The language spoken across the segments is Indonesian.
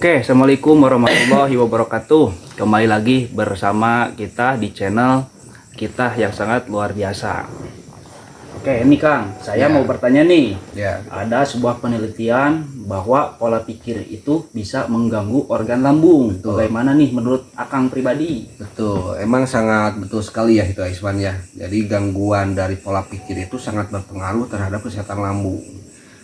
Oke, Assalamualaikum warahmatullahi wabarakatuh. Kembali lagi bersama kita di channel kita yang sangat luar biasa. Oke, ini Kang, saya mau bertanya nih. Ada sebuah penelitian bahwa pola pikir itu bisa mengganggu organ lambung. Bagaimana nih menurut Akang pribadi? Betul, emang sangat betul sekali ya itu Aisman ya. Jadi gangguan dari pola pikir itu sangat berpengaruh terhadap kesehatan lambung.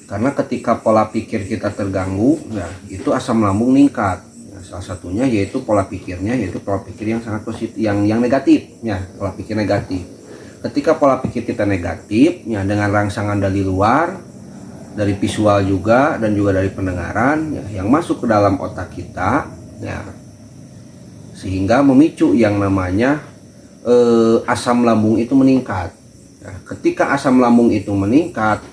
Karena ketika pola pikir kita terganggu, ya itu asam lambung meningkat. Ya, salah satunya yaitu pola pikirnya, yaitu pola pikir yang sangat positif, yang negatif, ya pola pikir negatif. Ketika pola pikir kita negatif, ya dengan rangsangan dari luar, dari visual juga dan juga dari pendengaran, ya, yang masuk ke dalam otak kita, ya sehingga memicu yang namanya asam lambung itu meningkat. Ya, ketika asam lambung itu meningkat,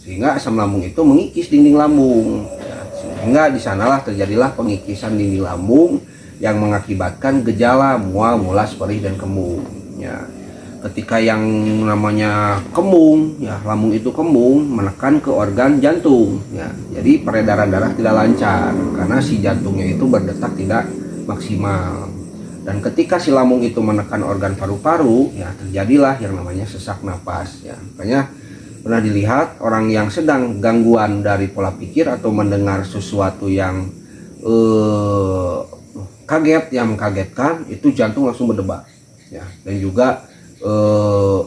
sehingga asam lambung itu mengikis dinding lambung, ya, sehingga disanalah terjadilah pengikisan dinding lambung yang mengakibatkan gejala mual, mulas, perih, dan kembung. Ya, ketika yang namanya kembung, ya lambung itu kembung menekan ke organ jantung, ya, jadi peredaran darah tidak lancar karena si jantungnya itu berdetak tidak maksimal. Dan ketika si lambung itu menekan organ paru-paru, ya terjadilah yang namanya sesak napas. Ya, makanya pernah dilihat orang yang sedang gangguan dari pola pikir atau mendengar sesuatu yang kaget, yang mengkagetkan, itu jantung langsung berdebar, ya, dan juga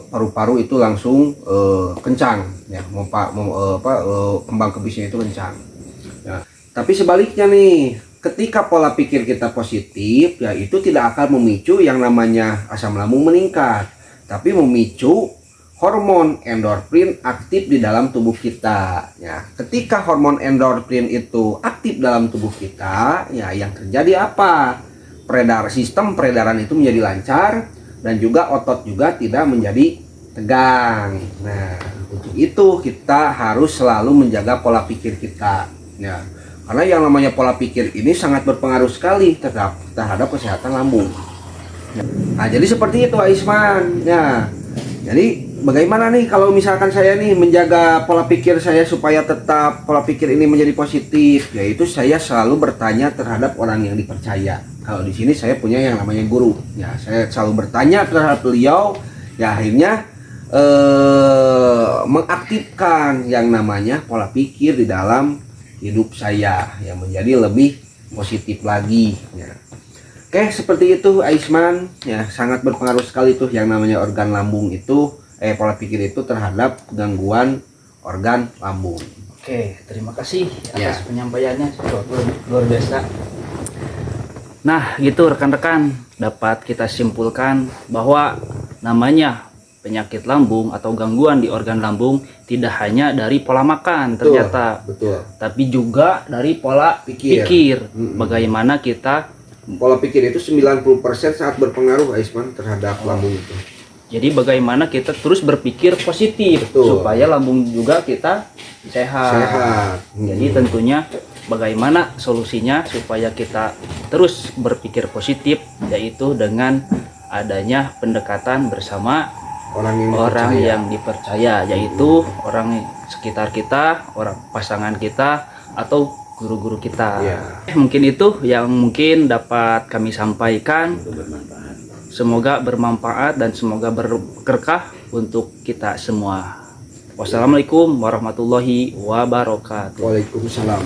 paru-paru itu langsung kencang, ya, kembang kebisnya itu kencang. Ya. Tapi sebaliknya nih, ketika pola pikir kita positif, ya itu tidak akan memicu yang namanya asam lambung meningkat, tapi memicu hormon endorfin aktif di dalam tubuh kita. Ya, ketika hormon endorfin itu aktif dalam tubuh kita, ya yang terjadi apa? Sistem peredaran itu menjadi lancar dan juga otot juga tidak menjadi tegang. Nah, untuk itu kita harus selalu menjaga pola pikir kita. Ya, karena yang namanya pola pikir ini sangat berpengaruh sekali terhadap kesehatan lambung. Nah, jadi seperti itu Aisman. Ya, jadi bagaimana nih kalau misalkan saya nih menjaga pola pikir saya supaya tetap pola pikir ini menjadi positif? Yaitu saya selalu bertanya terhadap orang yang dipercaya. Kalau di sini saya punya yang namanya guru. Ya, saya selalu bertanya terhadap beliau. Ya, akhirnya mengaktifkan yang namanya pola pikir di dalam hidup saya yang menjadi lebih positif lagi. Ya. Oke, seperti itu Aisman. Ya, sangat berpengaruh sekali tuh yang namanya organ lambung itu, pola pikir itu terhadap gangguan organ lambung. Oke, terima kasih atas penyampaiannya, luar biasa. Nah, gitu rekan-rekan, dapat kita simpulkan bahwa namanya penyakit lambung atau gangguan di organ lambung tidak hanya dari pola makan ternyata, tapi juga dari pola pikir. Bagaimana kita pola pikir itu 90% sangat berpengaruh Aisman terhadap lambung itu. Jadi bagaimana kita terus berpikir positif supaya lambung juga kita sehat. Jadi tentunya bagaimana solusinya supaya kita terus berpikir positif, yaitu dengan adanya pendekatan bersama orang yang dipercaya, yaitu orang sekitar kita, orang pasangan kita, atau guru-guru kita. Mungkin itu yang mungkin dapat kami sampaikan. Semoga bermanfaat dan semoga berkah untuk kita semua. Wassalamualaikum warahmatullahi wabarakatuh. Waalaikumsalam.